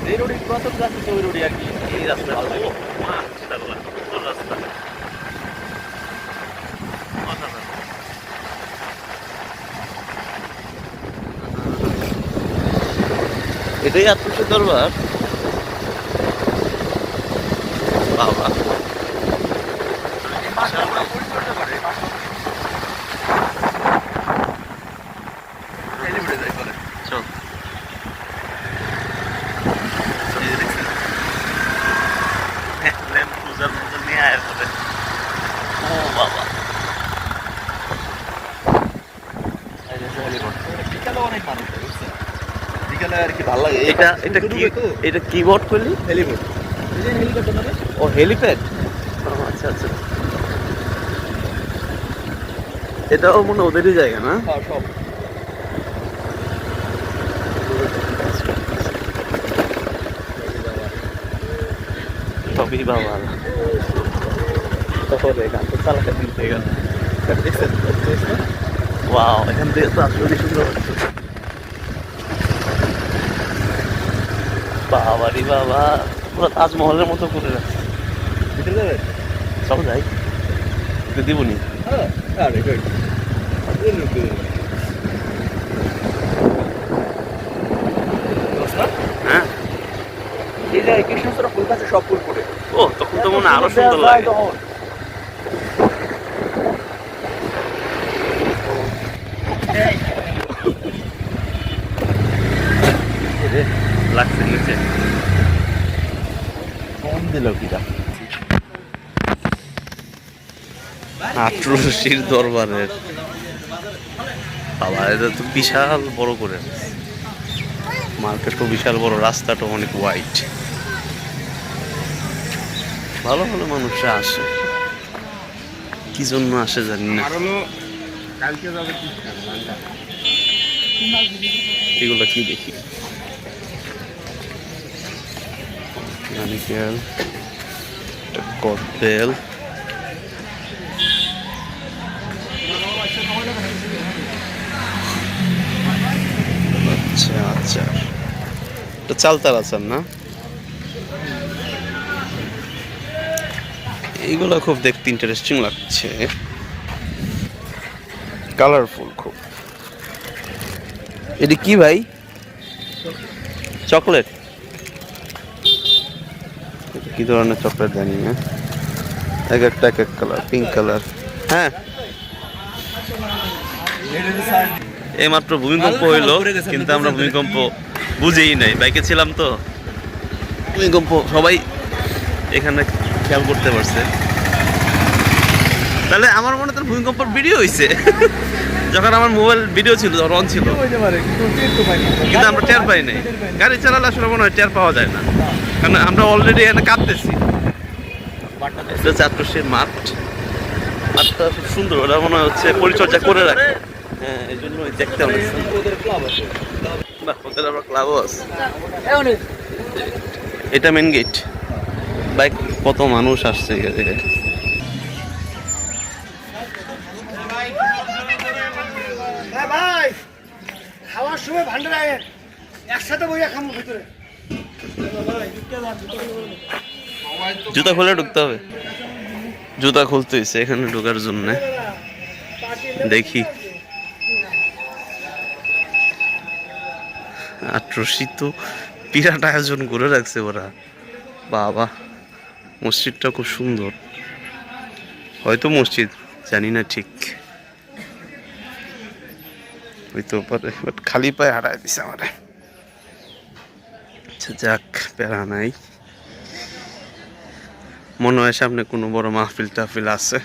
যে রোডে প্রথম যাচ্ছে ওই রোডে আর কি এই রাস্তা ভালো লাগে। মাশাআল্লাহ সুন্দর রাস্তা। অসাধারণ। এটাই আত্মসী দরবার। বাবা চল পূজার মতো নিয়ে আয় করে। ও বাবা বিকালে অনেক মানুষ হয় বুঝছেন, বিকালে আর কি ভালো লাগে। এটা এটা কি, এটা কি বোট করলি? হেলিবোট। হেলিকপ্টার মানে ও হেলিপ্যাড। আচ্ছা আচ্ছা, এটাও মনে হয় ওদেরই জায়গা না? সব সবই বাবা। গান তো চালাতে দিতে গেল। ওয়াও, এখান থেকে তো আসলে সুন্দর হচ্ছে। বাবারি বাবা, পুরো তাজমহলের মতো করে রাখছে। ভিতরে যাবে? চল যাই, একটু দিবনি। হ্যাঁ এই যে কৃষ্ণচূড়া ফুল গাছে সব ফুল ফুটে। ও তখন তো মনে হয় আরো সুন্দর লাগে। লাগছে নিচে কম দিল কিটা। আটরশির দরবারের বাবা, এটা তো বিশাল বড় করে মার্কেটও বিশাল বড়, রাস্তাটা অনেক ওয়াইড। ভালো ভালো মানুষরা আসে, কি জন্য আসে জানি না। এগুলো কি দেখি, নারিকেল, কদবেল, আচ্ছা আচ্ছা, এটা চালতার আচার না? এইগুলো খুব দেখতে ইন্টারেস্টিং লাগছে, কালারফুল খুব। এটি কি ভাই? চকলেট? কি ধরনের চকলেট জানি না, এক একটা এক এক কালার, পিঙ্ক কালার। হ্যাঁ, এইমাত্র ভূমিকম্প হইলো, কিন্তু আমরা ভূমিকম্প বুঝেই নাই, বাইকে ছিলাম তো। ভূমিকম্প সবাই এখানে খেয়াল করতে পারছে। তাহলে আমার মনে হয় ভূমিকম্পের ভিডিও হয়েছে যখন আমার মোবাইল ভিডিও ছিল, অন ছিল, কিন্তু আমরা টের পাই নাই। গাড়ি চালালে আসলে মনে হয় টের পাওয়া যায় না, কারণ আমরা অলরেডি এখানে কাঁপতেছি। এটা হচ্ছে আটরশির মাঠ। মাঠটা খুব সুন্দর, ওরা মনে হচ্ছে পরিচর্যা করে রাখে। হ্যাঁ, এই জন্য দেখতে অনেক সুন্দর। বাহ, ওদের আবার ক্লাবও আছে। এটা মেন গেট। বাইক, কত মানুষ আসছে এখানে। ভাই খাওয়ার সময় ভান্ডার আয়, একসাথে বইয়া খামো ভিতরে। জুতা খুলে ঢুকতে হবে, জুতা খুলতে হয়েছে এখানে ঢোকার জন্য। দেখি, আটরশি তো বিরাট আয়োজন করে রাখছে ওরা। বাবা, মসজিদটা খুব সুন্দর, হয়তো মসজিদ, জানি না ঠিক, হইতেও পারে, বাট খালি পায়ে হারাই দিছে আমারে। আচ্ছা যাক, প্যারা নাই। মনে হয় সামনে কোনো বড় মাহফিল টাহফিল আছে,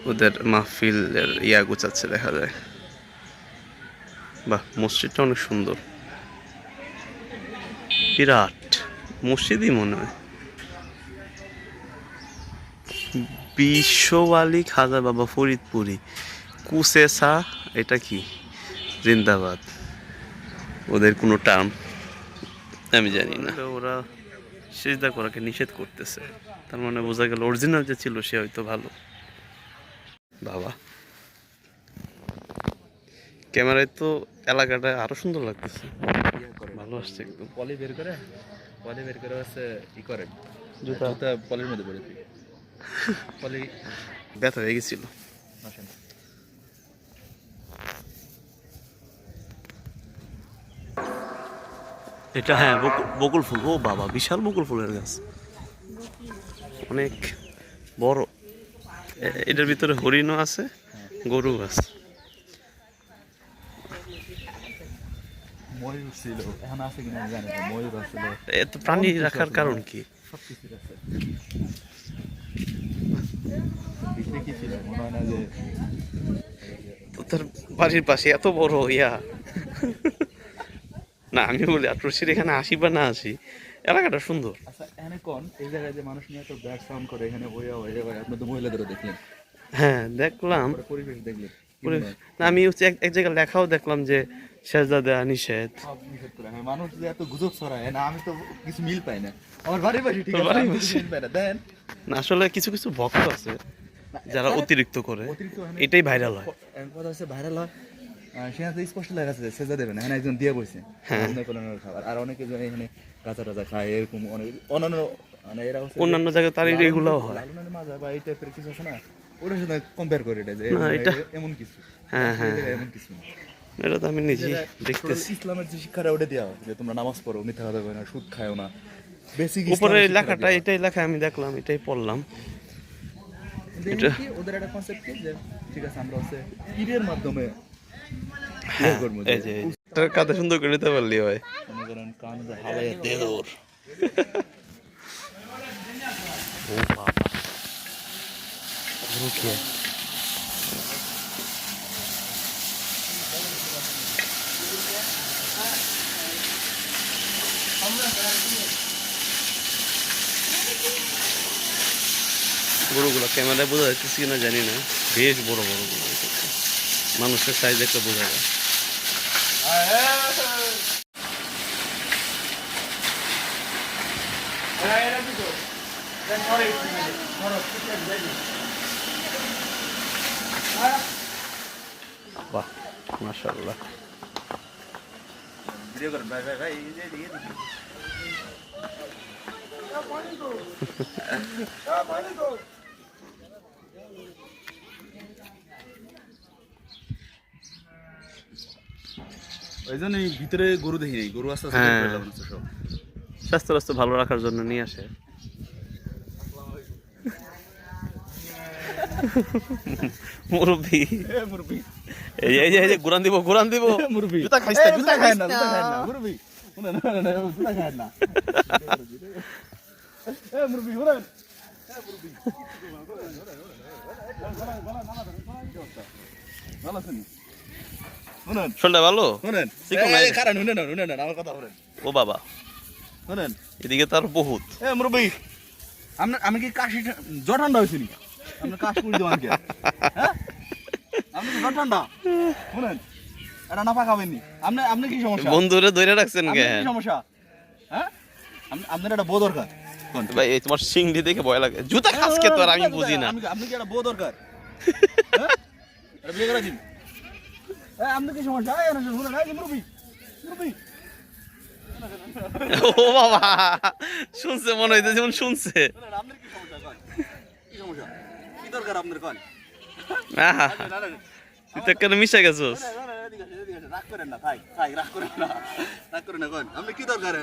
ওদের মাহফিলের ইয়া গুছাচ্ছে দেখা যায়। বাহ, মসজিদটা অনেক সুন্দর, বিরাট মসজিদই মনে হয়। বিশ্বওয়ালি খাজা বাবা ফরিদপুরি কুসেসা, এটা কি জিন্দাবাদ, ওদের কোনো টার্ম আমি জানি না। ওরা সিজদা করাকে নিষেধ করতেছে, তার মানে বোঝা গেল অরিজিনাল যে ছিল সে হয়তো ভালো। বাবা, ক্যামেরায় তো এলাকাটা আরো সুন্দর লাগতেছে। ভালো আসছে একদম। পলি বের করে হচ্ছে ই করে জুতা জুতা পলির মধ্যে পড়ে দিই পলি ব্যথা হয়ে গেছিল। আসেন এটা হ্যাঁ বকুল ফুল। ও বাবা, বিশাল বকুল ফুলের গাছ, অনেক বড়। এটার ভিতরে হরিণও আছে, গরু আছে। ময়ূর ছিল, এখন আছে কিনা আমি জানি না। ময়ূর ছিল, এত প্রাণী রাখার কারণ কি? সব কিছু আছে। ভিতরে কি ছিল মনে হয় না যে তো তার বাড়ির পাশে এত বড় ইয়া না, আমি বলি আটরশির এখানে আসি বা না আসি, এলাকাটা সুন্দর। আচ্ছা এখানে কোন এই জায়গায় যে মানুষ নিয়ে এত ব্যাড সাউন্ড করে এখানে আপনি তো মহিলাদেরও দেখলেন, হ্যাঁ দেখলাম। পরিবেশ দেখলেন না, আমি হচ্ছে এক জায়গায় লেখাও দেখলাম যে সেজদা দেয়া নিষেধ। সব নিষেধ করে। হ্যাঁ, মানুষ যে এত গুজব ছড়ায় না, আমি তো কিছু মিল পাই না। আমার বাড়ি ঠিক তোর আছে, বাড়ির আমি কিছু পাশে? মিল পাই না। দেন না, আসলে কিছু কিছু ভক্ত আছে যারা অতিরিক্ত করে, অতিরিক্ত হয় না। এটাই ভাইরাল হয়। কথা হচ্ছে ভাইরাল হয়, সেখানে তো স্পষ্ট লেখা আছে সেজা দেবে না, এখানে একজন দিয়ে বসে হ্যাঁ। খাবার। আর অনেকে জন এখানে কাঁচা টাচা খায়, এরকম অনেক অন্যান্য মানে এরা হচ্ছে অন্যান্য জায়গায় তার এগুলোও হয়। লালনের মাজা বা এই টাইপের কিছু আছে না, ওটার সাথে কম্পেয়ার করে এটা যে না, এটা এমন কিছু। হ্যাঁ, হ্যাঁ, এই জায়গায় এমন কিছু না। এটা তো আমি নিজেই দেখতেছি। ইসলামের যে শিক্ষাটা ওটা দেওয়া হয় যে তোমরা নামাজ পড়ো, মিথ্যা কথা কয় না, সুদ খায়ও না, বেসিক উপরে লেখাটা এটাই লেখা, আমি দেখলাম, এটাই পড়লাম। এটা ওদের একটা কনসেপ্ট কি যে ঠিক আছে আমরা হচ্ছে পীরের মাধ্যমে হ্যাঁ, এই যে এটার কাঁধে সুন্দর করে নিতে পারলি হয়। মনে করেন কান হালাইয়া দেদর। ও বাবা, গরু খেয়ে। গরুগুলো ক্যামেরায় বোঝা যাচ্ছে কিনা জানি না, বেশ বড় বড় গরু। মানুষের সাইজ একটা বোঝা যায়। বাহ, মাশাআল্লাহ। ভিডিও করেন ভাই ভাই ভাই, এই যে এদিকে ওই জন্য ভিতরে গরু দেখি নাই, গরু আস্তে আস্তে হ্যাঁ। বের করে লাগানো হচ্ছে সব। স্বাস্থ্য রাস্তা ভালো রাখার জন্য নিয়ে আসে। মুরব্বি, মুরব্বি এই যে ঘুরান দিব মুরব্বি জুতা খাইস না, জুতা খাইস না। জুতা খায় না মুরব্বি, না না না জুতা খায় না। এ মুরব্বি শুনেন, ভালো আছেন? শুনেন শোনটা ভালো। শুনেন, চিকন নাই। কারণ শুনেন শুনেন আমার কথা শুনেন, ও বাবা, শুনেন। এদিকে তার বহুত। এ মুরব্বি, আমি কি কাশি জ্বর ঠান্ডা হয়েছি নি? আপনি কাশ করে দেওয়ান কে? হ্যাঁ, আপনি কি জ্বর ঠান্ডা? শুনেন, এটা না পাকাবেন নি। আপনি কি সমস্যা? বন্ধুরে ধরে রাখছেন কে? আপনার কি সমস্যা? হ্যাঁ, আপনার একটা বউ দরকার। কোন? ভাই, এই তোমার সিংড়ি দেখে ভয় লাগে। জুতা খাসকে তো আর আমি বুঝি না। আপনি কি একটা বউ দরকার? হ্যাঁ, এটা বিয়ে করে দিন। আপনি কি সমস্যা? শুনেন, মুরব্বি মুরব্বি, ও বাবা, শুনছে মনে হইতে যেমন শুনছে। শুনেন, আপনার কি সমস্যা? কন কি সমস্যা, কি দরকার আপনার? কন আহা, তুই তো কেন মিশে গেছোস? রাগ করেন না ভাই, ভাই রাগ করেন না, রাগ করেন না। কন আপনি কি দরকার?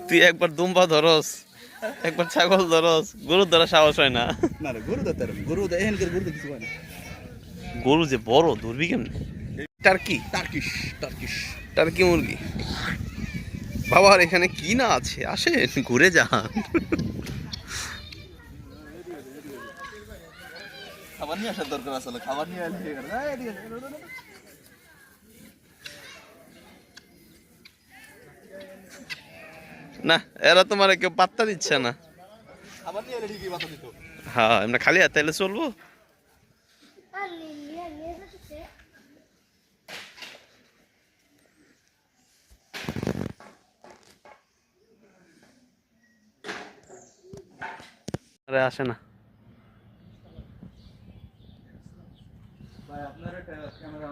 তুই একবার দুম্বা ধরস, একবার ছাগল ধরস, গরুর ধরা সাহস হয় না। না রে, গরু ধরতে পারবেন, গরু এখানকার গরু তো কিছু হয় না। গরু যে বড়, ধরবি কেমনে? টার্কি, টার্কিশ টার্কিশ টার্কি মুরগি। বাবা, আর এখানে কি না আছে, আসেন ঘুরে যান। খাবার নিয়ে আসার দরকার আসলে, খাবার নিয়ে আসলে না, এরা তোমার কেউ পাত্তা দিচ্ছে না। খাবার নিয়ে এলে ঠিকই বাতা দিত। হ্যাঁ, আমরা খালি হাতে এলে চলবো? আরে আসে না। ভাই আপনার ক্যামেরা